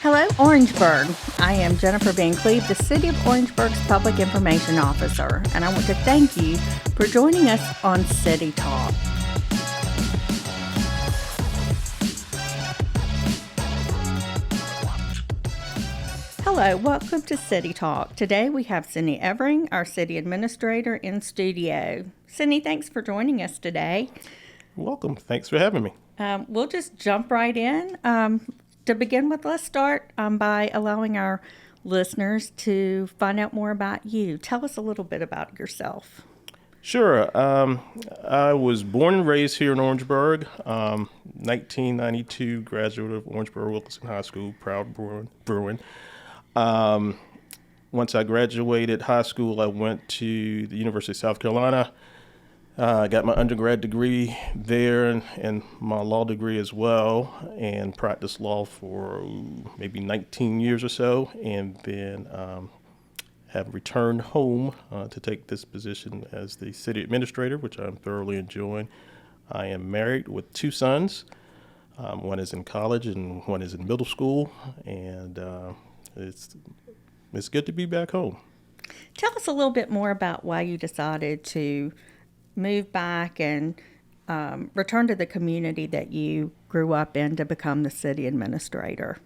Hello, Orangeburg. I am Jennifer Van Cleve, the City of Orangeburg's Public Information Officer, and I want to thank you for joining us on City Talk. Hello, welcome to City Talk. Today we have Sidney Evering, our City Administrator, in studio. Sidney, thanks for joining us today. Welcome. Thanks for having me. We'll just jump right in. To begin with, let's start by allowing our listeners to find out more about you. Tell us a little bit about yourself. Sure. I was born and raised here in Orangeburg. 1992 graduate of Orangeburg Wilkinson High School, proud Bruin. Once I graduated high school, I went to the University of South Carolina. I got my undergrad degree there and my law degree as well, and practiced law for maybe 19 years or so, and then have returned home to take this position as the city administrator, which I'm thoroughly enjoying. I am married with two sons. One is in college and one is in middle school, and it's good to be back home. Tell us a little bit more about why you decided to move back and return to the community that you grew up in to become the city administrator.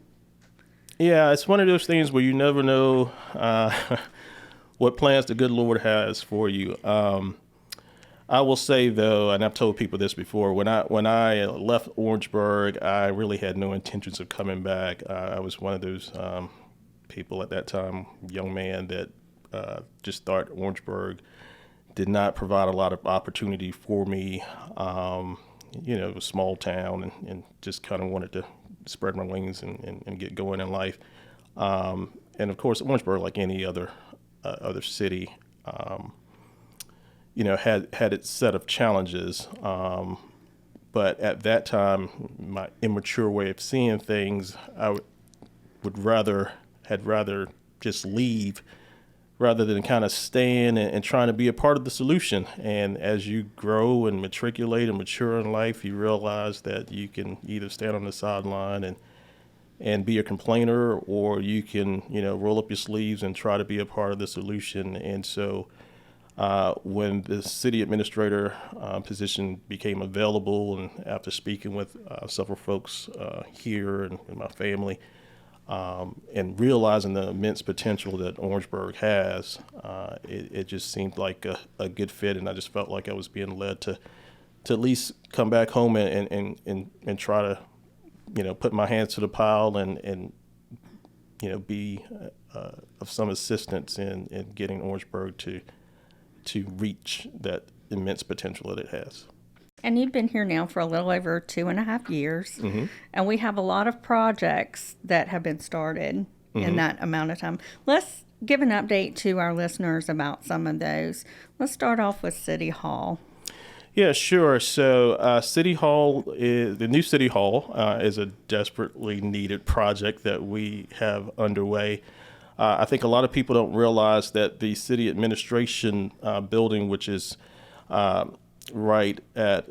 Yeah, it's one of those things where you never know what plans the good Lord has for you. I will say, though, and I've told people this before, when I left Orangeburg, I really had no intentions of coming back. I was one of those people at that time, young man, that just thought Orangeburg did not provide a lot of opportunity for me. It was a small town and just kind of wanted to spread my wings and get going in life. And of course, Orangeburg, like any other city, had its set of challenges. But at that time, my immature way of seeing things, I had rather just leave rather than kind of staying and trying to be a part of the solution. And as you grow and matriculate and mature in life, you realize that you can either stand on the sideline and be a complainer, or you can, roll up your sleeves and try to be a part of the solution. And so when the city administrator position became available, and after speaking with several folks here and my family, and realizing the immense potential that Orangeburg has, it just seemed like a good fit, and I just felt like I was being led to at least come back home and try to, put my hands to the pile and be of some assistance in getting Orangeburg to reach that immense potential that it has. And you've been here now for a little over 2.5 years, Mm-hmm. and we have a lot of projects that have been started in that amount of time. Let's give an update to our listeners about some of those. Let's start off with City Hall. Yeah, sure. So City Hall, the new City Hall is a desperately needed project that we have underway. I think a lot of people don't realize that the city administration building, which is right at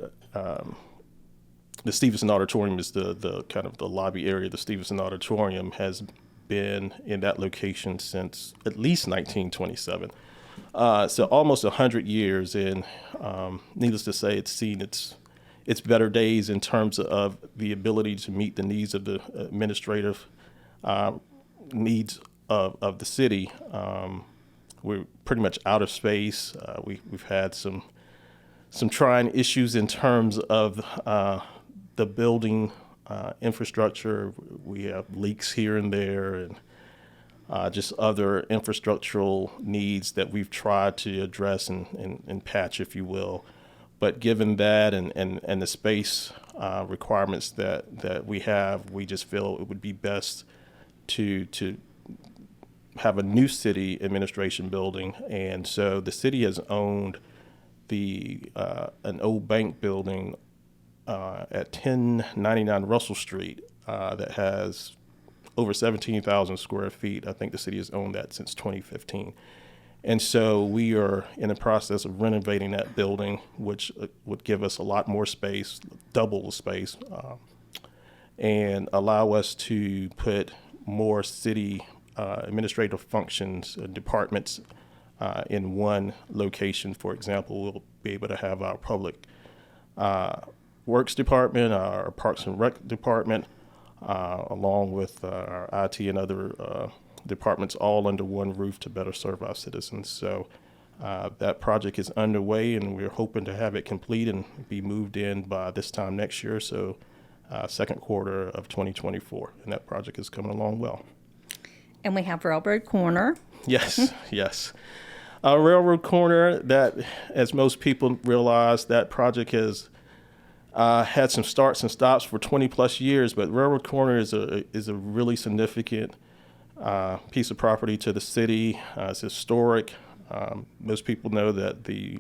the Stevenson Auditorium, is the kind of the lobby area. The Stevenson Auditorium has been in that location since at least 1927. So almost 100 years, and needless to say, it's seen its better days in terms of the ability to meet the needs of the administrative needs of the city. We're pretty much out of space. We've had some trying issues in terms of the building infrastructure. We have leaks here and there, and just other infrastructural needs that we've tried to address and patch, if you will. But given that and the space requirements that we have, we just feel it would be best to have a new city administration building. And so the city has owned an old bank building at 1099 Russell Street that has over 17,000 square feet. I think the city has owned that since 2015. And so we are in the process of renovating that building, which would give us a lot more space, double the space, and allow us to put more city administrative functions and departments in one location. For example, we'll be able to have our public works department, our parks and rec department, along with our IT and other departments all under one roof to better serve our citizens. So that project is underway, and we're hoping to have it complete and be moved in by this time next year, so second quarter of 2024. And that project is coming along well. And we have Railroad Corner. Yes, yes. Railroad Corner, that, as most people realize, that project has had some starts and stops for 20 plus years, but Railroad Corner is a really significant piece of property to the city. It's historic. Most people know that the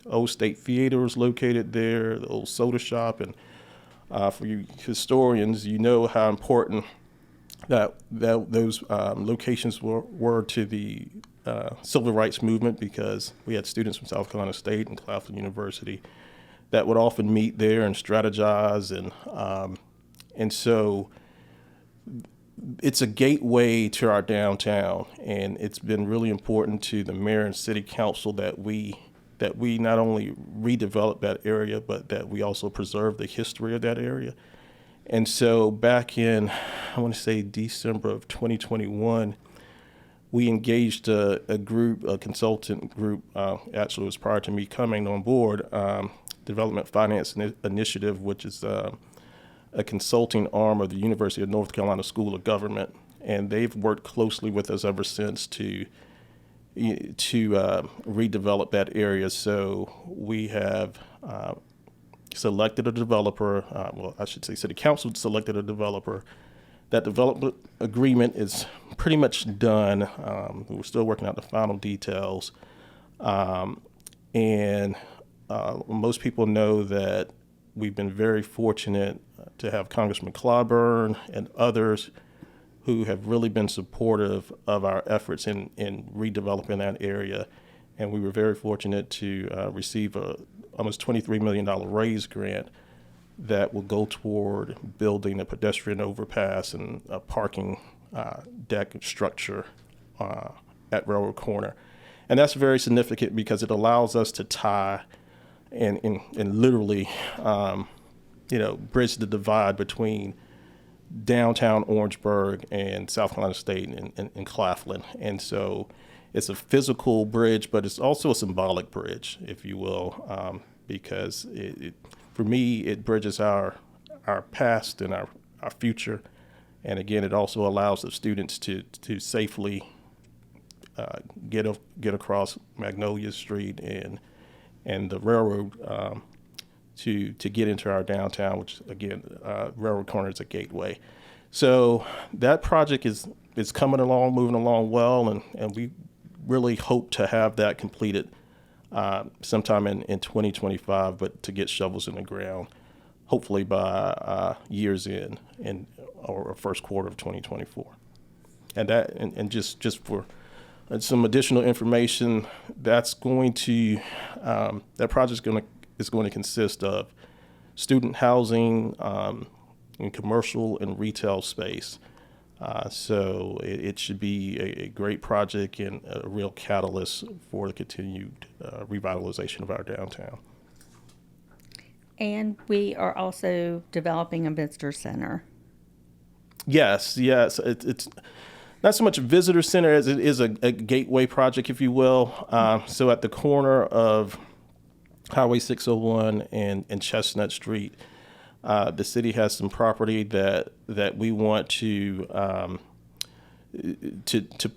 old State Theater is located there, the old soda shop, and for you historians, you know how important that those locations were to the civil rights movement, because we had students from South Carolina State and Claflin University that would often meet there and strategize, and so it's a gateway to our downtown, and it's been really important to the mayor and city council that we not only redevelop that area, but that we also preserve the history of that area. And so back in, I want to say December of 2021, we engaged a consultant group, actually it was prior to me coming on board, Development Finance Initiative, which is a consulting arm of the University of North Carolina School of Government. And they've worked closely with us ever since to redevelop that area. So we have selected a developer, well, I should say City Council selected a developer. That development agreement is pretty much done. We're still working out the final details. And most people know that we've been very fortunate to have Congressman Clyburn and others who have really been supportive of our efforts in redeveloping that area. And we were very fortunate to receive a almost $23 million raise grant that will go toward building a pedestrian overpass and a parking deck structure at Railroad Corner. And that's very significant because it allows us to tie and literally, bridge the divide between downtown Orangeburg and South Carolina State and Claflin. And so it's a physical bridge, but it's also a symbolic bridge, if you will, because for me, it bridges our past and our future. And again, it also allows the students to safely get across Magnolia Street and the railroad to get into our downtown, which again, Railroad Corner is a gateway. So that project is coming along, moving along well, and we really hope to have that completed sometime in 2025, but to get shovels in the ground, hopefully by year's end or first quarter of 2024. And just for some additional information, that's going to that project is going to consist of student housing and commercial and retail space. So it should be a great project and a real catalyst for the continued revitalization of our downtown. And we are also developing a visitor center. Yes. It's not so much a visitor center as it is a gateway project, if you will. So at the corner of Highway 601 and Chestnut Street, the city has some property that we want to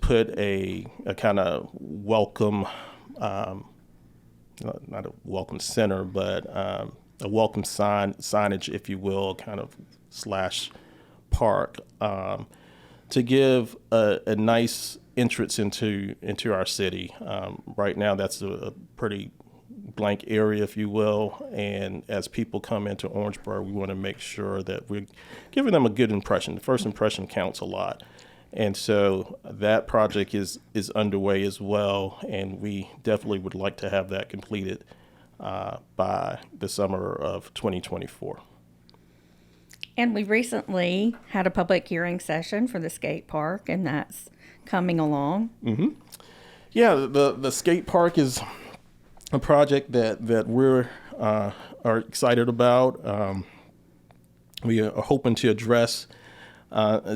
put a kind of welcome, not a welcome center, but a welcome signage, if you will, kind of / park, to give a nice entrance into our city. Right now, that's a pretty blank area, if you will, and as people come into Orangeburg, we want to make sure that we're giving them a good impression. The first impression counts a lot, and so that project is underway as well, and we definitely would like to have that completed by the summer of 2024. And we recently had a public hearing session for the skate park, and that's coming along. Yeah, the skate park is a project that we're are excited about. We are hoping to address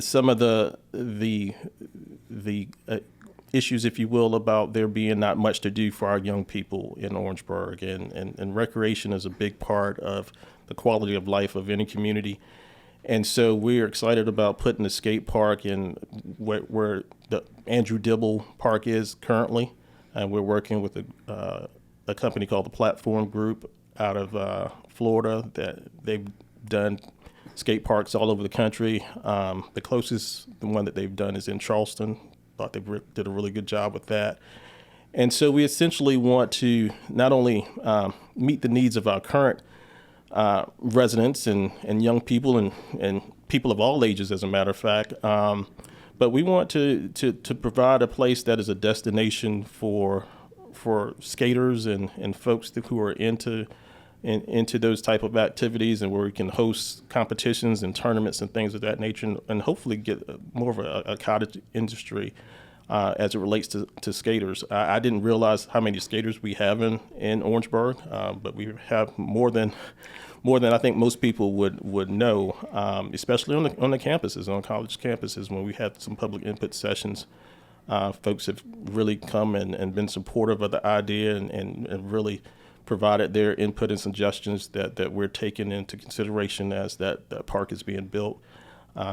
some of the issues, if you will, about there being not much to do for our young people in Orangeburg, and recreation is a big part of the quality of life of any community. And so we're excited about putting the skate park in where the Andrew Dibble Park is currently. And we're working with a company called the Platform Group out of Florida that they've done skate parks all over the country. The closest, the one that they've done is in Charleston. Thought they did a really good job with that. And so we essentially want to not only meet the needs of our current residents and young people and people of all ages, as a matter of fact, but we want to provide a place that is a destination for skaters and folks who are into those type of activities, and where we can host competitions and tournaments and things of that nature, and hopefully get more of a cottage industry as it relates to skaters. I didn't realize how many skaters we have in Orangeburg, but we have more than I think most people would know, especially on the campuses, on college campuses. When we had some public input sessions, folks have really come and been supportive of the idea and really provided their input and suggestions that we're taking into consideration as that park is being built.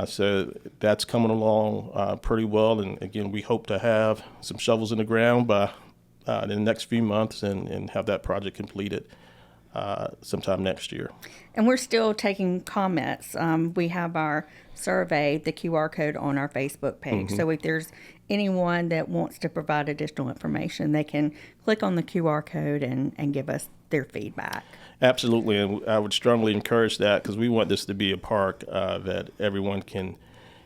So that's coming along pretty well. And again, we hope to have some shovels in the ground by in the next few months and have that project completed sometime next year. And we're still taking comments. We have our survey, the QR code on our Facebook page. So if there's anyone that wants to provide additional information, they can click on the QR code and give us their feedback. Absolutely, and I would strongly encourage that, because we want this to be a park that everyone can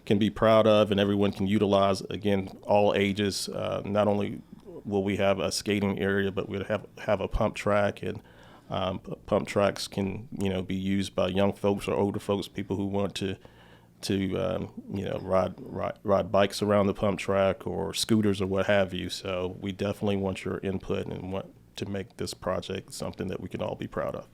be proud of and everyone can utilize. Again, all ages. Not only will we have a skating area, but we'll have a pump track, and pump tracks can be used by young folks or older folks, people who want to ride bikes around the pump track or scooters or what have you. So we definitely want your input and want to make this project something that we can all be proud of.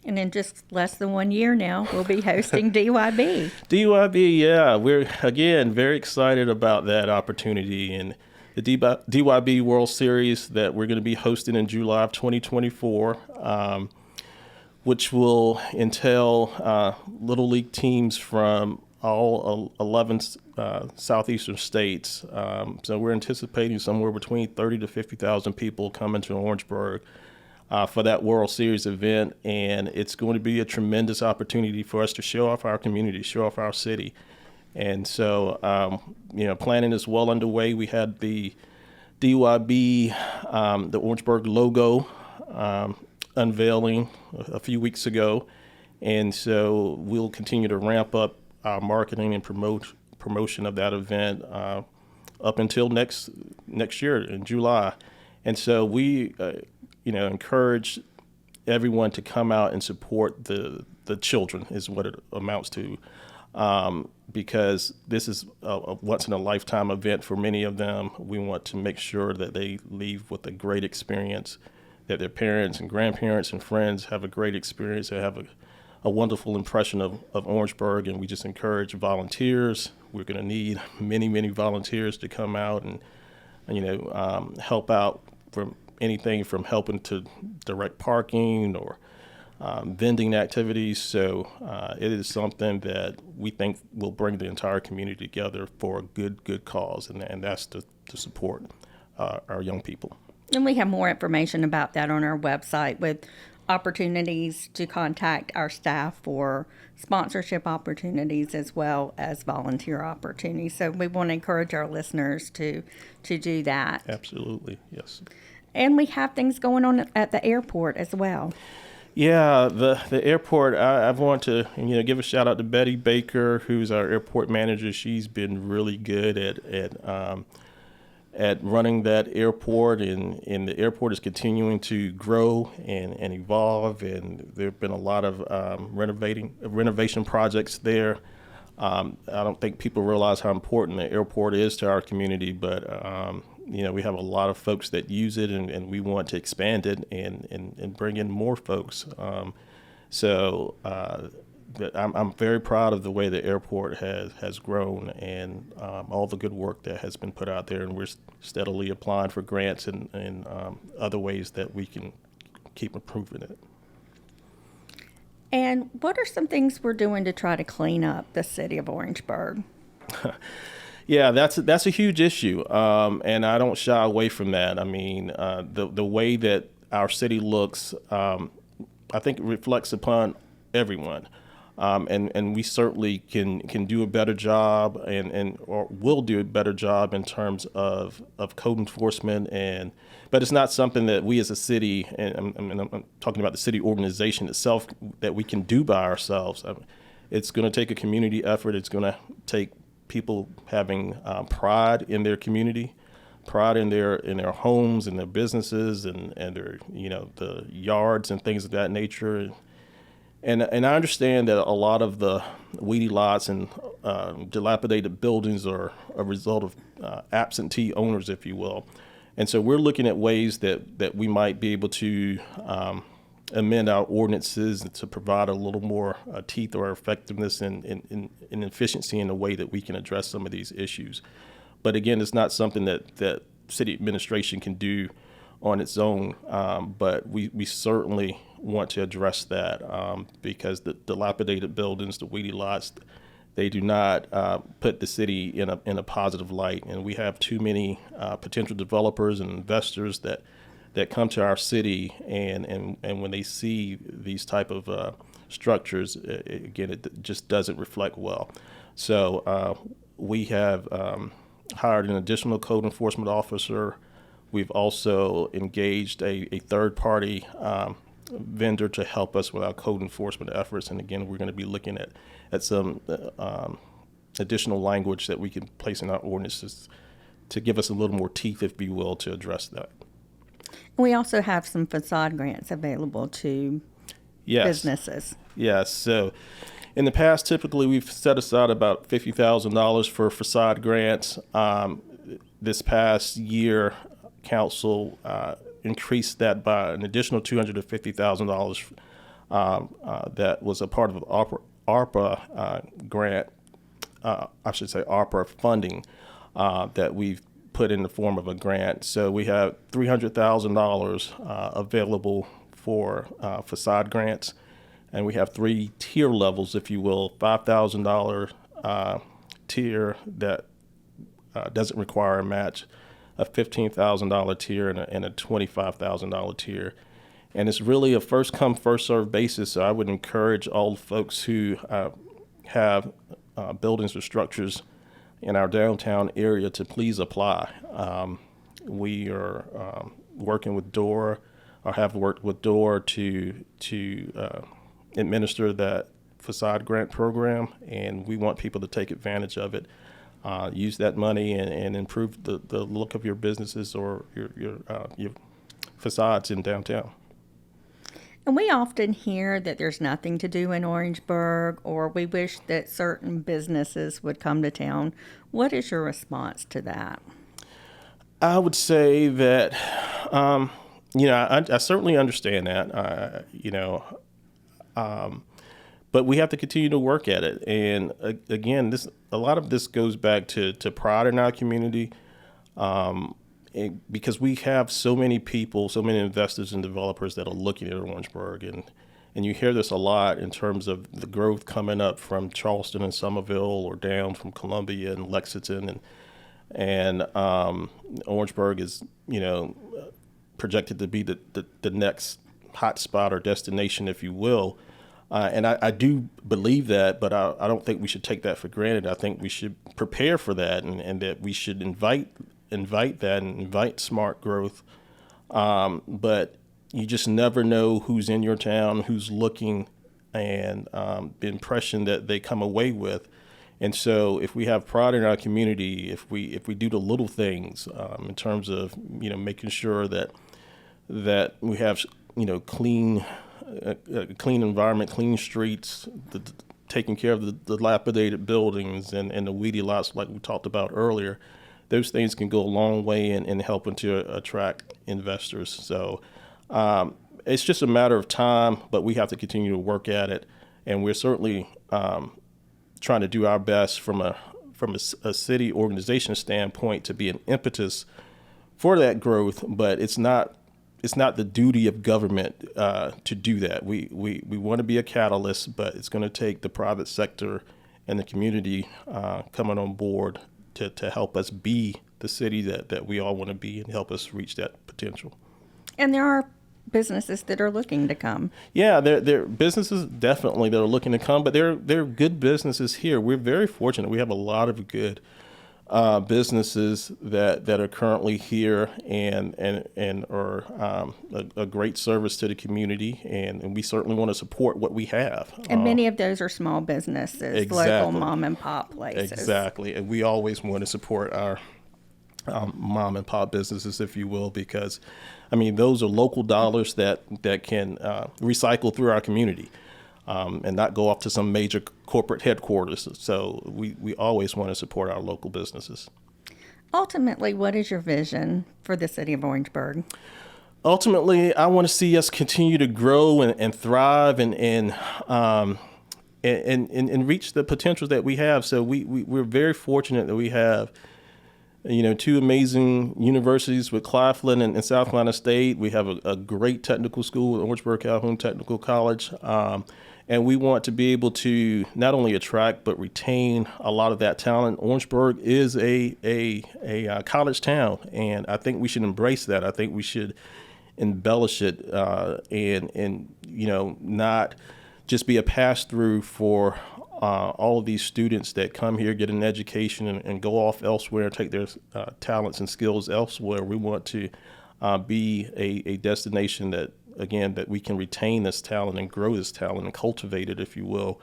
And in just less than 1 year now, we'll be hosting DYB. DYB, yeah. We're, again, very excited about that opportunity. And the DYB World Series that we're going to be hosting in July of 2024, which will entail Little League teams from all 11 southeastern states. So we're anticipating somewhere between 30 to 50,000 people coming to Orangeburg for that World Series event. And it's going to be a tremendous opportunity for us to show off our community, show off our city. And so, planning is well underway. We had the DYB, the Orangeburg logo unveiling a few weeks ago. And so we'll continue to ramp up our marketing and promotion of that event up until next year in July. And so we, encourage everyone to come out and support the children, is what it amounts to, because this is a once in a lifetime event for many of them. We want to make sure that they leave with a great experience, that their parents and grandparents and friends have a great experience, they have a wonderful impression of Orangeburg. And we just encourage volunteers. We're going to need many, many volunteers to come out and help out from anything from helping to direct parking or vending activities. So it is something that we think will bring the entire community together for a good cause, and that's to support our young people. And we have more information about that on our website, with opportunities to contact our staff for sponsorship opportunities as well as volunteer opportunities. So we want to encourage our listeners to do that. Absolutely, yes. And we have things going on at the airport as well. Yeah, the airport, I want to give a shout out to Betty Baker, who's our airport manager. She's been really good at at running that airport, and the airport is continuing to grow and evolve, and there have been a lot of renovation projects there. I don't think people realize how important the airport is to our community, but we have a lot of folks that use it, and we want to expand it and bring in more folks. But I'm very proud of the way the airport has grown, and all the good work that has been put out there, and we're steadily applying for grants and other ways that we can keep improving it. And what are some things we're doing to try to clean up the city of Orangeburg? Yeah, that's a huge issue, and I don't shy away from that. I mean, the way that our city looks, I think it reflects upon everyone. And we certainly can do a better job or will do a better job in terms of code enforcement, but it's not something that we as a city, and I'm talking about the city organization itself, that we can do by ourselves. It's going to take a community effort. It's going to take people having pride in their community, pride in their homes and their businesses and their the yards and things of that nature. And I understand that a lot of the weedy lots and dilapidated buildings are a result of absentee owners, if you will. And so we're looking at ways that we might be able to amend our ordinances to provide a little more teeth or effectiveness and efficiency in the way that we can address some of these issues. But again, it's not something that city administration can do on its own, but we certainly want to address that because the dilapidated buildings, the weedy lots, they do not put the city in a positive light, and we have too many potential developers and investors that come to our city, and when they see these type of structures, it just doesn't reflect well. So we have hired an additional code enforcement officer. We've also engaged a third-party vendor to help us with our code enforcement efforts. And again, we're going to be looking at some additional language that we can place in our ordinances to give us a little more teeth, if you will, to address that. We also have some facade grants available to businesses. Yes. So in the past, typically we've set aside about $50,000 for facade grants. This past year, council increased that by an additional $250,000 that was a part of the ARPA grant, ARPA funding that we've put in the form of a grant. So we have $300,000 available for facade grants, and we have 3 tier levels, if you will. $5,000 tier that doesn't require a match, a $15,000 tier, and a $25,000 tier. And it's really a first come, first served basis. So I would encourage all folks who have buildings or structures in our downtown area to please apply. We are working with DOOR, or have worked with DOOR to administer that facade grant program, and we want people to take advantage of it. Use that money and improve the look of your businesses or your facades in downtown. And we often hear that there's nothing to do in Orangeburg, or we wish that certain businesses would come to town. What is your response to that? I would say that, I certainly understand that, but we have to continue to work at it. And again, a lot of this goes back to pride in our community, because we have so many people, so many investors and developers that are looking at Orangeburg, and you hear this a lot in terms of the growth coming up from Charleston and Somerville, or down from Columbia and Lexington, and Orangeburg is projected to be the next hot spot or destination, if you will. And I do believe that, but I don't think we should take that for granted. I think we should prepare for that, and that we should invite that and invite smart growth. But you just never know who's in your town, who's looking, and the impression that they come away with. And so if we have pride in our community, if we do the little things in terms of, making sure that we have, clean environment, clean streets, taking care of the dilapidated buildings and the weedy lots like we talked about earlier, those things can go a long way in helping to attract investors. So it's just a matter of time, but we have to continue to work at it. And we're certainly trying to do our best from a city organization standpoint to be an impetus for that growth, but it's not the duty of government to do that. We want to be a catalyst, but it's going to take the private sector and the community coming on board to help us be the city that we all want to be and help us reach that potential. And there are businesses that are looking to come. Yeah, there are businesses definitely that are looking to come, but there are good businesses here. We're very fortunate. We have a lot of good businesses that are currently here and are a great service to the community, and we certainly want to support what we have. And many of those are small businesses, exactly. Local mom and pop places. Exactly, and we always want to support our mom and pop businesses, if you will, because those are local dollars that can recycle through our community and not go off to some major corporate headquarters. So we always want to support our local businesses. Ultimately, what is your vision for the city of Orangeburg? Ultimately, I want to see us continue to grow and thrive and reach the potential that we have. So we're very fortunate that we have two amazing universities with Claflin and South Carolina State. We have a great technical school, Orangeburg Calhoun Technical College. And we want to be able to not only attract but retain a lot of that talent. Orangeburg is a college town, and I think we should embrace that. I think we should embellish it and not just be a pass-through for all of these students that come here, get an education, and go off elsewhere and take their talents and skills elsewhere. We want to be a destination that we can retain this talent and grow this talent and cultivate it, if you will.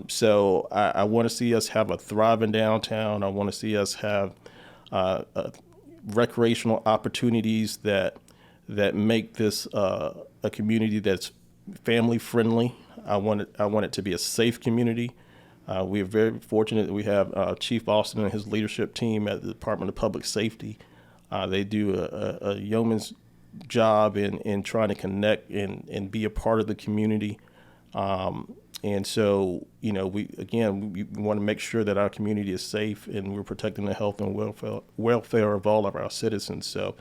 So I want to see us have a thriving downtown. I want to see us have recreational opportunities that make this a community that's family friendly. I want it to be a safe community. We are very fortunate that we have Chief Austin and his leadership team at the Department of Public Safety. They do a yeoman's job in trying to connect and be a part of the community. And so, we want to make sure that our community is safe and we're protecting the health and welfare of all of our citizens. So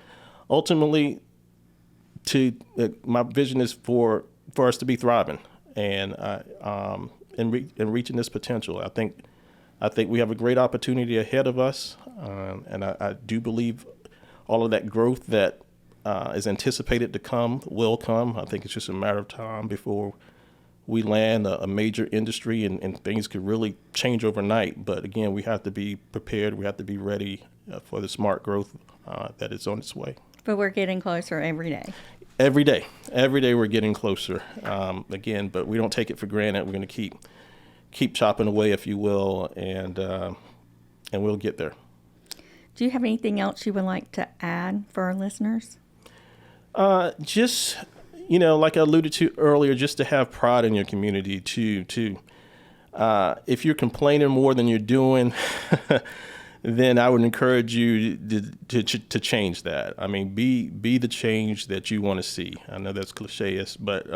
ultimately, my vision is for us to be thriving and reaching this potential. I think we have a great opportunity ahead of us, and I do believe all of that growth that is anticipated to come will come. I think it's just a matter of time before we land a major industry and things could really change overnight. But again, we have to be prepared. We have to be ready for the smart growth that is on its way. But we're getting closer every day. Every day we're getting closer. But we don't take it for granted. We're going to keep chopping away, if you will, and we'll get there. Do you have anything else you would like to add for our listeners? Just, like I alluded to earlier, just to have pride in your community too. If you're complaining more than you're doing, then I would encourage you to change that. Be the change that you want to see. I know that's cliche-ish, but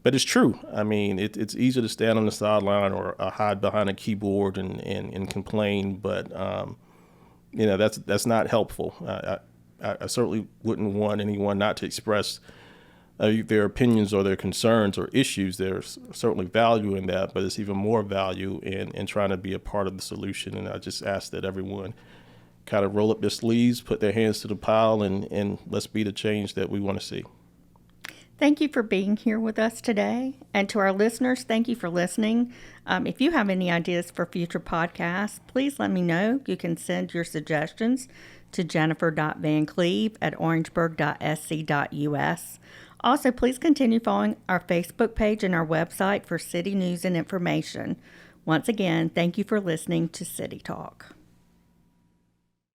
it's true. It's easy to stand on the sideline or hide behind a keyboard and complain, but that's not helpful. I certainly wouldn't want anyone not to express their opinions or their concerns or issues. There's certainly value in that, but there's even more value in trying to be a part of the solution. And I just ask that everyone kind of roll up their sleeves, put their hands to the pile, and let's be the change that we want to see. Thank you for being here with us today. And to our listeners, thank you for listening. If you have any ideas for future podcasts, please let me know. You can send your suggestions to jennifer.vancleave@orangeburg.sc.us. Also, please continue following our Facebook page and our website for city news and information. Once again, thank you for listening to City Talk.